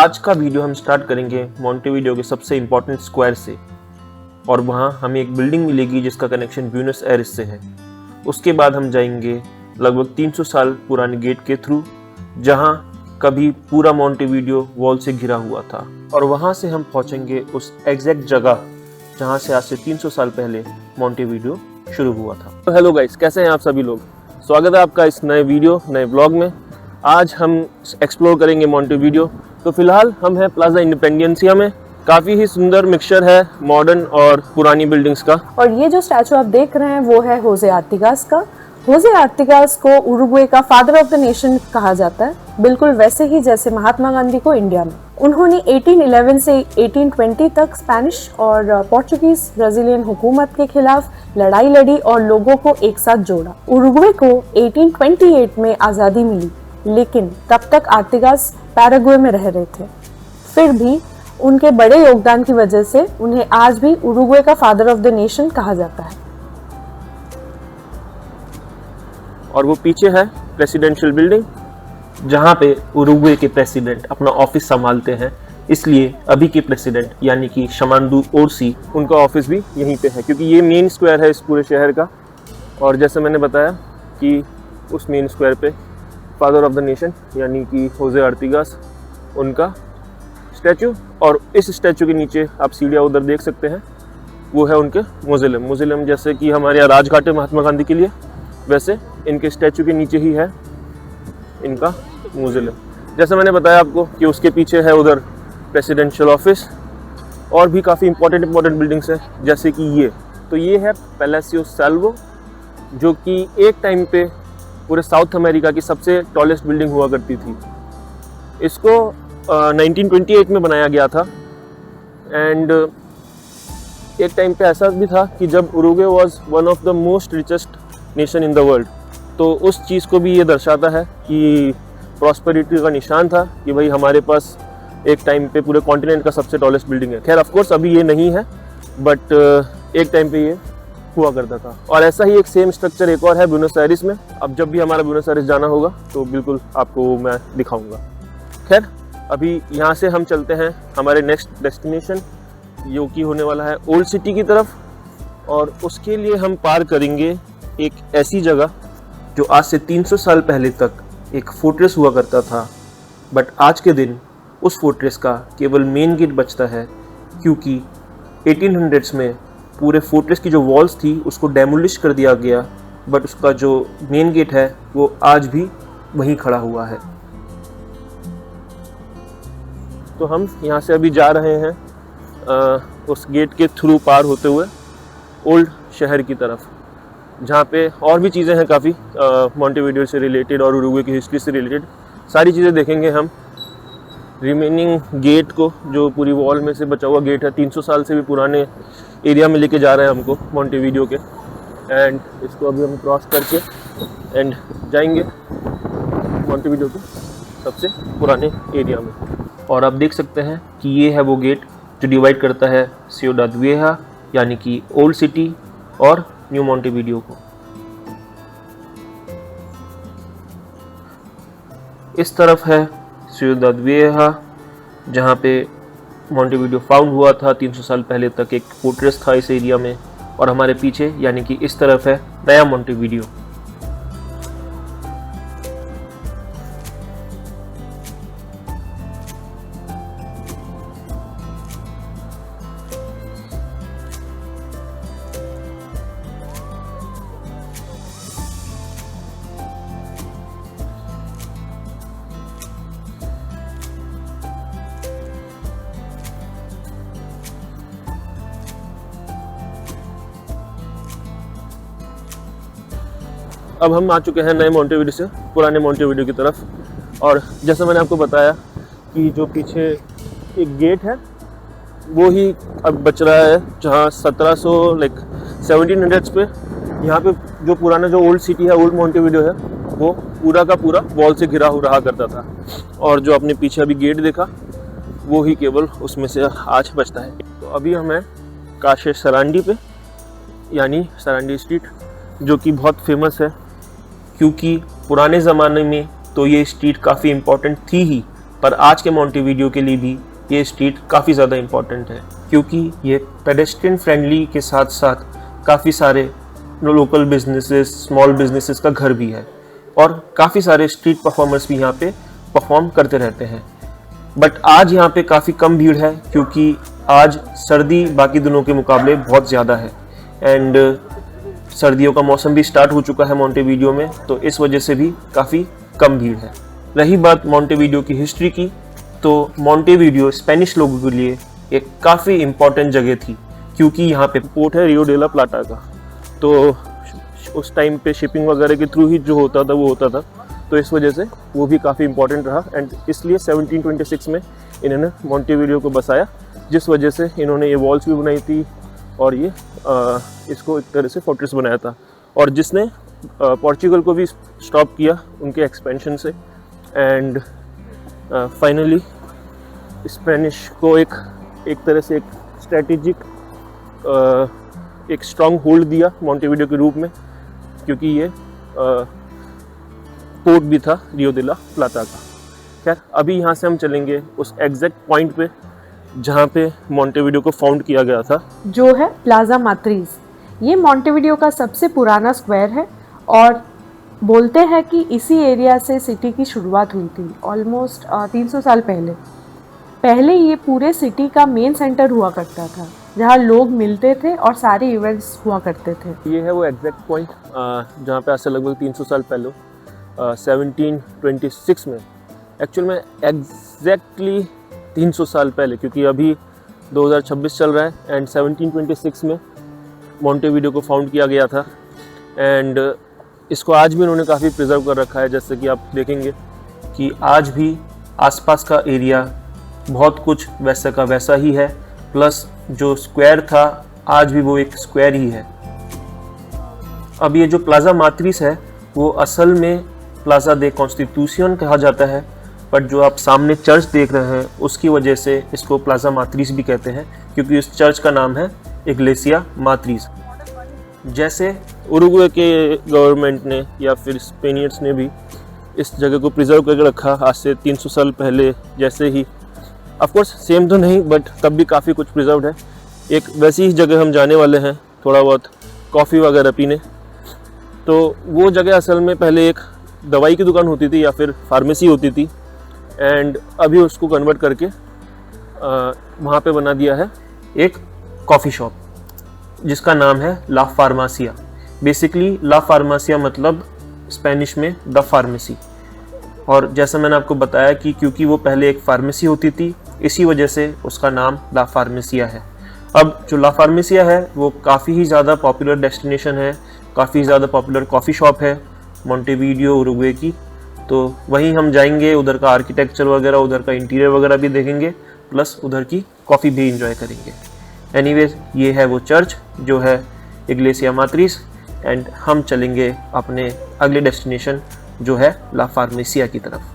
आज का वीडियो हम स्टार्ट करेंगे मोंटेविडियो के सबसे इम्पोर्टेंट स्क्वायर से, और वहाँ हमें एक बिल्डिंग मिलेगी जिसका कनेक्शन ब्यूनस एयर्स से है। उसके बाद हम जाएंगे लगभग 300 साल पुराने गेट के थ्रू, जहाँ कभी पूरा मोंटेविडियो वॉल से घिरा हुआ था, और वहाँ से हम पहुँचेंगे उस एग्जैक्ट जगह जहाँ से आज से 300 साल पहले मोंटेविडियो शुरू हुआ था। तो हेलो गाइस, कैसे हैं आप सभी लोग। स्वागत है आपका इस नए वीडियो नए ब्लॉग में। आज हम एक्सप्लोर करेंगे मोंटेविडियो। तो फिलहाल हम हैं प्लाजा इंडिपेंडेंसिया में। काफ़ी ही सुंदर मिक्सचर है मॉडर्न और पुरानी बिल्डिंग्स का। और ये जो स्टैचू आप देख रहे हैं वो है होजे आर्टिगास का। होजे आर्टिगास को उरुग्वे का फादर ऑफ द नेशन कहा जाता है, बिल्कुल वैसे ही जैसे महात्मा गांधी को इंडिया में। उन्होंने 1811 से 1820 तक स्पेनिश और पोर्चुगीज ब्राजीलियन हुकूमत के खिलाफ लड़ाई लड़ी और लोगों को एक साथ जोड़ा। उरुग्वे को 1828 में आज़ादी मिली, लेकिन तब तक आर्टिगास पैराग्वे में रह रहे थे। फिर भी उनके बड़े योगदान की वजह से उन्हें आज भी उरुग्वे का फादर ऑफ द नेशन कहा जाता है। और वो पीछे है प्रेसिडेंशियल बिल्डिंग, जहाँ पे उरुग्वे के प्रेसिडेंट अपना ऑफिस संभालते हैं। इसलिए अभी के प्रेसिडेंट यानी कि शमांदू ओरसी, उनका ऑफिस भी यहीं पे है, क्योंकि ये मेन स्क्वायर है इस पूरे शहर का। और जैसे मैंने बताया कि उस मेन स्क्वायर पे फादर ऑफ द नेशन यानी कि होजे आर्टिगास, उनका स्टैचू, और इस स्टैचू के नीचे आप सीढ़ियाँ उधर देख सकते हैं, वो है उनके म्यूजियम। जैसे कि हमारे यहाँ राजघाट है महात्मा गांधी के लिए, वैसे इनके स्टैचू के नीचे ही है इनका म्यूजियम। जैसे मैंने बताया आपको कि उसके पीछे है उधर प्रेसिडेंशियल ऑफिस, और भी काफ़ी इंपॉर्टेंट बिल्डिंग्स हैं, जैसे कि ये है पैलेसियो सैल्वो, जो कि एक टाइम पे पूरे साउथ अमेरिका की सबसे टॉलेस्ट बिल्डिंग हुआ करती थी। इसको 1928 में बनाया गया था। एंड एक टाइम पे ऐसा भी था कि जब Uruguay was one of the most richest nation in the world, तो उस चीज़ को भी ये दर्शाता है कि प्रॉस्पेरिटी का निशान था कि भाई हमारे पास एक टाइम पे पूरे कॉन्टिनेंट का सबसे टॉलेस्ट बिल्डिंग है। खैर ऑफ कोर्स अभी ये नहीं है, बट एक टाइम पे ये हुआ करता था। और ऐसा ही एक सेम स्ट्रक्चर एक और है ब्यूनस आयर्स में। अब जब भी हमारा ब्यूनस आयर्स जाना होगा तो बिल्कुल आपको मैं दिखाऊंगा। खैर अभी यहाँ से हम चलते हैं हमारे नेक्स्ट डेस्टिनेशन, जो कि होने वाला है ओल्ड सिटी की तरफ। और उसके लिए हम पार करेंगे एक ऐसी जगह जो आज से 300 साल पहले तक एक फोर्ट्रेस हुआ करता था, बट आज के दिन उस फोर्ट्रेस का केवल मेन गेट बचता है, क्योंकि 1800s में पूरे फोर्ट्रेस की जो वॉल्स थी उसको डेमोलिश कर दिया गया, बट उसका जो मेन गेट है वो आज भी वहीं खड़ा हुआ है। तो हम यहाँ से अभी जा रहे हैं उस गेट के थ्रू पार होते हुए ओल्ड शहर की तरफ, जहाँ पे और भी चीज़ें हैं काफ़ी मोंटेविडियो से रिलेटेड और उरुग्वे की हिस्ट्री से रिलेटेड। सारी चीज़ें देखेंगे हम। रिमेनिंग गेट को, जो पूरी वॉल में से बचा हुआ गेट है, 300 साल से भी पुराने एरिया में लेके जा रहे हैं हमको मोंटेविडियो के। एंड इसको अभी हम क्रॉस करके एंड जाएंगे मोंटेविडियो के सबसे पुराने एरिया में। और आप देख सकते हैं कि ये है वो गेट जो डिवाइड करता है सियुडाद विएहा यानी कि ओल्ड सिटी और न्यू मोंटेविडियो को। इस तरफ है सियुडाद विएहा, जहाँ पे मोंटेविडियो फाउंड हुआ था 300 साल पहले तक। एक फोर्ट्रेस था इस एरिया में। और हमारे पीछे यानी कि इस तरफ है नया मोंटेविडियो। अब हम आ चुके हैं नए मोंटेविडियो से पुराने मोंटेविडियो की तरफ। और जैसा मैंने आपको बताया कि जो पीछे एक गेट है वो ही अब बच रहा है, जहाँ 1700s पे यहाँ पे जो पुराना जो ओल्ड सिटी है, ओल्ड मोंटेविडियो है, वो पूरा का पूरा वॉल से घिरा रहा करता था। और जो आपने पीछे अभी गेट देखा वो ही केवल उसमें से आज बचता है। तो अभी हम हैं काशे सरांडी पे, यानी सरांडी स्ट्रीट, जो कि बहुत फेमस है क्योंकि पुराने ज़माने में तो ये स्ट्रीट काफ़ी इम्पोर्टेंट थी ही, पर आज के मोंटेवीडियो के लिए भी ये स्ट्रीट काफ़ी ज़्यादा इम्पॉर्टेंट है, क्योंकि ये पेडेस्ट्रियन फ्रेंडली के साथ साथ काफ़ी सारे लोकल बिजनेसेस, स्मॉल बिजनेसेस का घर भी है और काफ़ी सारे स्ट्रीट परफॉर्मर्स भी यहाँ पे परफॉर्म करते रहते हैं। बट आज यहाँ पे काफ़ी कम भीड़ है, क्योंकि आज सर्दी बाकी दिनों के मुकाबले बहुत ज़्यादा है एंड सर्दियों का मौसम भी स्टार्ट हो चुका है मोंटेवीडियो में, तो इस वजह से भी काफ़ी कम भीड़ है। रही बात मोंटेवीडियो की हिस्ट्री की, तो मोंटेवीडियो स्पेनिश लोगों के लिए एक काफ़ी इम्पॉर्टेंट जगह थी, क्योंकि यहाँ पे पोर्ट है रियो डे ला प्लाटा का, तो उस टाइम पे शिपिंग वगैरह के थ्रू ही जो होता था वो होता था, तो इस वजह से वो भी काफ़ी इम्पॉर्टेंट रहा एंड इसलिए 1726 में इन्होंने मोंटेवीडियो को बसाया, जिस वजह से इन्होंने ये वॉल्स भी बनाई थी और ये इसको एक तरह से फोर्ट्रेस बनाया था, और जिसने पोर्चुगल को भी स्टॉप किया उनके एक्सपेंशन से एंड फाइनली स्पेनिश को एक तरह से एक स्ट्रेटेजिक एक स्ट्रॉन्ग होल्ड दिया मोंटेवीडियो के रूप में, क्योंकि ये पोर्ट भी था रियो दे ला प्लाटा का। खैर अभी यहाँ से हम चलेंगे उस एग्जैक्ट पॉइंट पे जहाँ पे मोंटेवीडियो को फाउंड किया गया था, जो है प्लाजा मात्रीज। ये मोंटेवीडियो का सबसे पुराना स्क्वायर है और बोलते हैं कि इसी एरिया से सिटी की शुरुआत हुई थी ऑलमोस्ट 300 साल पहले ये पूरे सिटी का मेन सेंटर हुआ करता था, जहाँ लोग मिलते थे और सारे इवेंट्स हुआ करते थे। ये है वो एग्जैक्ट पॉइंट जहाँ पे आज से लगभग 300 साल पहले 1726 में, एक्चुअल में एग्जैक्टली 300 साल पहले, क्योंकि अभी 2026 चल रहा है एंड 1726 में मोंटेवीडियो को फाउंड किया गया था एंड इसको आज भी उन्होंने काफ़ी प्रिजर्व कर रखा है। जैसे कि आप देखेंगे कि आज भी आसपास का एरिया बहुत कुछ वैसा का वैसा ही है, प्लस जो स्क्वायर था आज भी वो एक स्क्वायर ही है। अब ये जो प्लाजा मात्रिस है वो असल में प्लाजा दे कॉन्स्टिट्यूशन कहा जाता है, बट जो आप सामने चर्च देख रहे हैं उसकी वजह से इसको प्लाजा मात्रिस भी कहते हैं, क्योंकि इस चर्च का नाम है इग्लेसिया मात्रिस। जैसे उरुग्वे के गवर्नमेंट ने या फिर स्पेनियर्स ने भी इस जगह को प्रिजर्व करके रखा आज से 300 साल पहले जैसे ही, ऑफ कोर्स सेम तो नहीं बट तब भी काफ़ी कुछ प्रिजर्व्ड है। एक वैसी ही जगह हम जाने वाले हैं थोड़ा बहुत कॉफ़ी वगैरह पीने। तो वो जगह असल में पहले एक दवाई की दुकान होती थी या फिर फार्मेसी होती थी एंड अभी उसको कन्वर्ट करके वहाँ पे बना दिया है एक कॉफ़ी शॉप जिसका नाम है ला फार्मासिया। बेसिकली ला फार्मासिया मतलब स्पेनिश में द फार्मेसी, और जैसा मैंने आपको बताया कि क्योंकि वो पहले एक फार्मेसी होती थी इसी वजह से उसका नाम ला फार्मेसिया है। अब जो ला फार्मेसिया है वो काफ़ी ही ज़्यादा पॉपुलर डेस्टिनेशन है, काफ़ी ज़्यादा पॉपुलर कॉफ़ी शॉप है मोंटेवीडियो उरुग्वे की, तो वहीं हम जाएंगे, उधर का आर्किटेक्चर वगैरह, उधर का इंटीरियर वगैरह भी देखेंगे, प्लस उधर की कॉफ़ी भी इंजॉय करेंगे। एनीवेज ये है वो चर्च जो है इग्लेसिया मात्रिस एंड हम चलेंगे अपने अगले डेस्टिनेशन जो है ला फार्मेसिया की तरफ।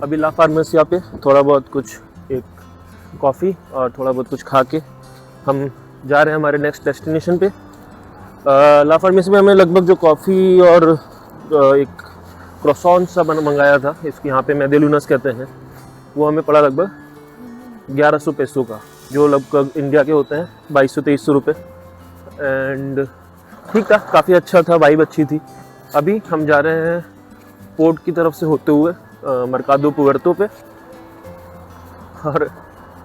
अभी ला फार्मेसिया पे थोड़ा बहुत कुछ एक कॉफ़ी और थोड़ा बहुत कुछ खा के हम जा रहे हैं हमारे नेक्स्ट डेस्टिनेशन पे। ला फार्मेसी में हमें लगभग जो कॉफ़ी और एक क्रोसॉन सा मंगाया था, इसकी यहाँ पे मेदेलुनस कहते हैं, वो हमें पड़ा लगभग 1100 पेसों का, जो लगभग इंडिया के होते हैं 2200-2300 रुपये। एंड ठीक था, काफ़ी अच्छा था, वाइब अच्छी थी। अभी हम जा रहे हैं पोर्ट की तरफ से होते हुए मर्कादो पुएर्तो पे, और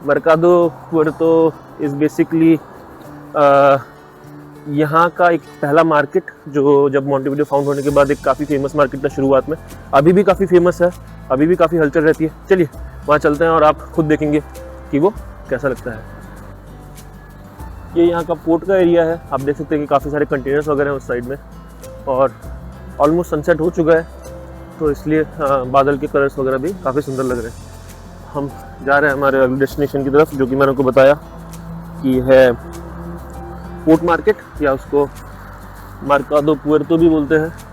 मर्कादो पुएर्तो इज़ बेसिकली यहाँ का एक पहला मार्केट जो जब मोंटेविडियो फाउंड होने के बाद एक काफ़ी फेमस मार्केट था शुरुआत में, अभी भी काफ़ी फेमस है, अभी भी काफ़ी हलचल रहती है। चलिए वहाँ चलते हैं और आप खुद देखेंगे कि वो कैसा लगता है। ये यहाँ का पोर्ट का एरिया है, आप देख सकते हैं कि काफ़ी सारे कंटेनर्स वगैरह हैं उस साइड में, और ऑलमोस्ट सनसेट हो चुका है तो इसलिए बादल के कलर्स वगैरह भी काफ़ी सुंदर लग रहे हैं। हम जा रहे हैं हमारे अगले डेस्टिनेशन की तरफ, जो कि मैंने आपको बताया कि है पोर्ट मार्केट, या उसको मर्कादो पुएर्तो भी बोलते हैं।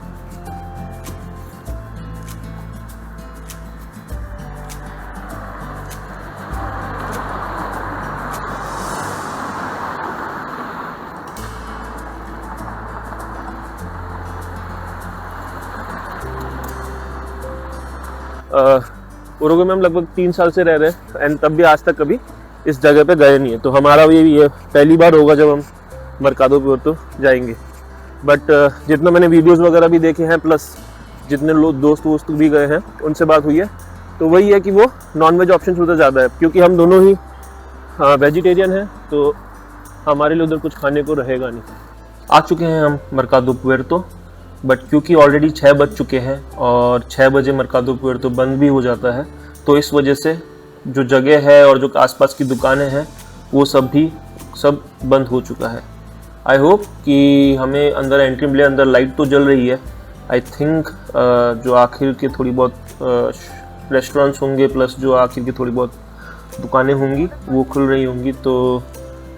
उरुग्वे में हम लगभग 3 साल से रह रहे हैं एंड तब भी आज तक कभी इस जगह पे गए नहीं है, तो हमारा ये पहली बार होगा जब हम मर्कादो पुएर्तो जाएंगे। बट जितना मैंने वीडियोस वगैरह भी देखे हैं, प्लस जितने लोग दोस्त भी गए हैं उनसे बात हुई है, तो वही है कि वो नॉन-वेज ऑप्शन उधर ज़्यादा है, क्योंकि हम दोनों ही वेजिटेरियन हैं, तो हमारे लिए उधर कुछ खाने को रहेगा नहीं। आ चुके हैं हम मर्कादो पुएर्तो, बट क्योंकि ऑलरेडी 6 बज चुके हैं और 6 बजे मर्कादो पुएर्तो बंद भी हो जाता है, तो इस वजह से जो जगह है और जो आसपास की दुकानें हैं वो सब बंद हो चुका है। आई होप कि हमें अंदर एंट्री मिले। अंदर लाइट तो जल रही है। आई थिंक जो आखिर के थोड़ी बहुत रेस्टोरेंट्स होंगे, प्लस जो आखिर की थोड़ी बहुत दुकानें होंगी वो खुल रही होंगी, तो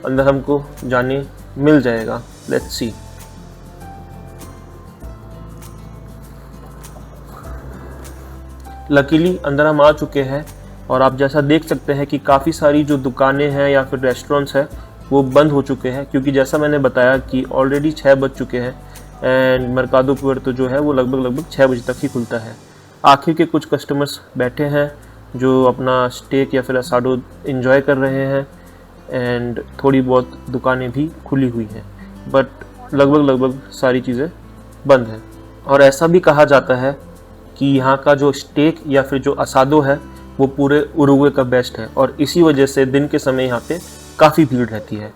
अंदर हमको जाने मिल जाएगा। Let's see. लकीली अंदर हम आ चुके हैं और आप जैसा देख सकते हैं कि काफ़ी सारी जो दुकानें हैं या फिर रेस्टोरेंट्स हैं वो बंद हो चुके हैं, क्योंकि जैसा मैंने बताया कि ऑलरेडी 6 बज चुके हैं एंड मर्कादो पुएर्तो जो है वो लगभग 6 बजे तक ही खुलता है। आखिर के कुछ कस्टमर्स बैठे हैं जो अपना स्टेक या फिर असाडो एंजॉय कर रहे हैं, एंड थोड़ी बहुत दुकानें भी खुली हुई हैं, बट लगभग सारी चीज़ें बंद हैं। और ऐसा भी कहा जाता है कि यहाँ का जो स्टेक या फिर जो असाडो है वो पूरे उरुग्वे का बेस्ट है, और इसी वजह से दिन के समय यहाँ पे काफ़ी भीड़ रहती है।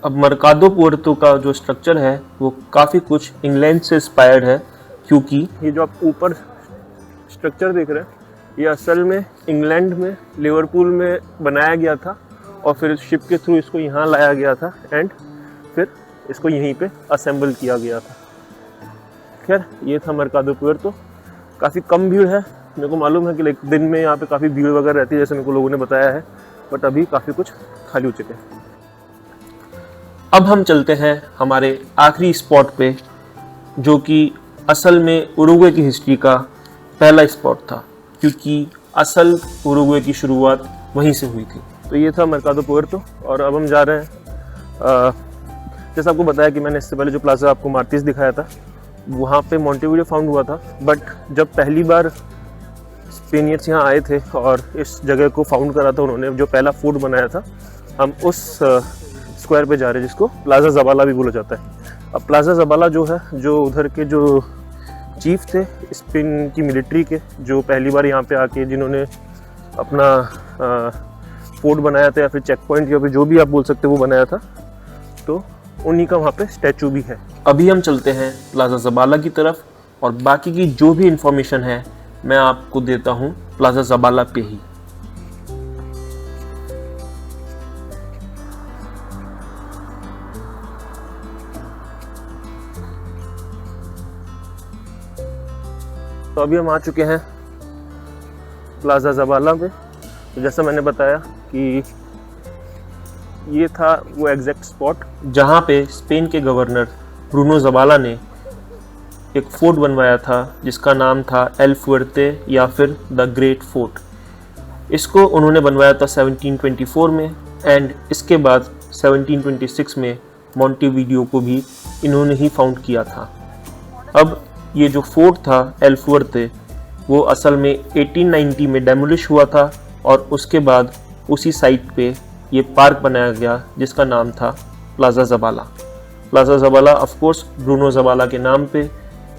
अब मर्कादो पुएर्तो का जो स्ट्रक्चर है वो काफ़ी कुछ इंग्लैंड से इंस्पायर्ड है, क्योंकि ये जो आप ऊपर स्ट्रक्चर देख रहे हैं ये असल में इंग्लैंड में लिवरपूल में बनाया गया था, और फिर शिप के थ्रू इसको यहाँ लाया गया था एंड फिर इसको यहीं पे असेंबल किया गया था। खैर, ये था मर्कादो पुएर्तो। काफ़ी कम भीड़ है, मेरे को मालूम है कि दिन में यहाँ पे काफ़ी भीड़ वगैरह रहती है जैसे मेरे को लोगों ने बताया है, बट अभी काफ़ी कुछ खाली हो चुके हैं। अब हम चलते हैं हमारे आखिरी स्पॉट पे, जो कि असल में उरुग्वे की हिस्ट्री का पहला स्पॉट था, क्योंकि असल उरुग्वे की शुरुआत वहीं से हुई थी। तो ये था मर्कादो पुएर्तो, और अब हम जा रहे हैं जैसा आपको बताया कि मैंने इससे पहले जो प्लाजा आपको मार्टिस दिखाया था वहाँ पे मोंटेविडियो फाउंड हुआ था, बट जब पहली बार स्पेनियर्स यहाँ आए थे और इस जगह को फाउंड करा था उन्होंने, जो पहला फोर्ट बनाया था, हम उस स्क्वायर पे जा रहे हैं जिसको प्लाजा ज़बाला भी बोला जाता है। अब प्लाजा ज़बाला जो है, जो उधर के जो चीफ थे स्पेन की मिलिट्री के, जो पहली बार यहाँ पे आके जिन्होंने अपना फोर्ट बनाया था या फिर चेक पॉइंट या फिर जो भी आप बोल सकते हो वो बनाया था, तो उन्हीं का वहाँ पे स्टैचू भी है। अभी हम चलते हैं प्लाजा ज़बाला की तरफ, और बाकी की जो भी इंफॉर्मेशन है मैं आपको देता हूँ प्लाजा ज़बाला पे ही। तो अभी हम आ चुके हैं प्लाजा ज़बाला पे। तो जैसा मैंने बताया कि ये था वो एग्जैक्ट स्पॉट जहाँ पे स्पेन के गवर्नर ब्रूनो ज़बाला ने एक फोर्ट बनवाया था जिसका नाम था एल फुएर्ते या फिर द ग्रेट फोर्ट। इसको उन्होंने बनवाया था 1724 में, एंड इसके बाद 1726 में मोंटेविडियो को भी इन्होंने ही फाउंड किया था। अब ये जो फोर्ट था एल फुएर्ते वो असल में 1890 में डेमोलिश हुआ था, और उसके बाद उसी साइट पे ये पार्क बनाया गया जिसका नाम था plaza Zabala. Plaza Zabala of course Bruno Zabala के नाम पे,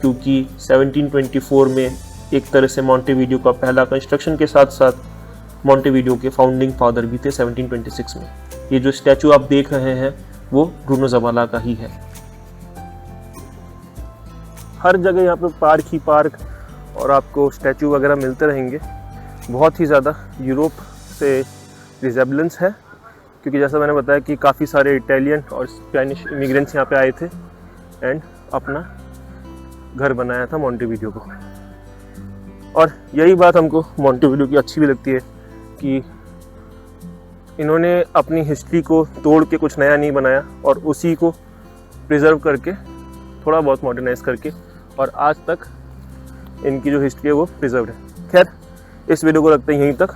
क्योंकि 1724 में एक तरह से मोंटेविडियो का पहला कंस्ट्रक्शन के साथ साथ मोंटेविडियो के फाउंडिंग फादर भी थे 1726 में। ये जो स्टैचू आप देख रहे हैं वो ब्रूनो ज़बाला का ही है। हर जगह यहाँ पे पार्क ही पार्क और आपको स्टैचू वगैरह मिलते रहेंगे। बहुत ही ज़्यादा यूरोप से रिजेबलेंस है, क्योंकि जैसा मैंने बताया कि काफ़ी सारे इटालियन और स्पेनिश इमिग्रेंट्स यहाँ पे आए थे एंड अपना घर बनाया था मोंटेवीडियो को। और यही बात हमको मोंटेवीडियो की अच्छी भी लगती है कि इन्होंने अपनी हिस्ट्री को तोड़ के कुछ नया नहीं बनाया और उसी को प्रिजर्व करके थोड़ा बहुत मॉडर्नाइज करके और आज तक इनकी जो हिस्ट्री है वो प्रिजर्व्ड है। खैर, इस वीडियो को रखते हैं यहीं तक।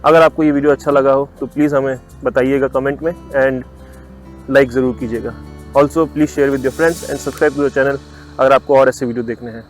अगर आपको ये वीडियो अच्छा लगा हो तो प्लीज़ हमें बताइएगा कमेंट में एंड लाइक ज़रूर कीजिएगा। Also please share with your friends and subscribe to the channel अगर आपको और ऐसे वीडियो देखने हैं।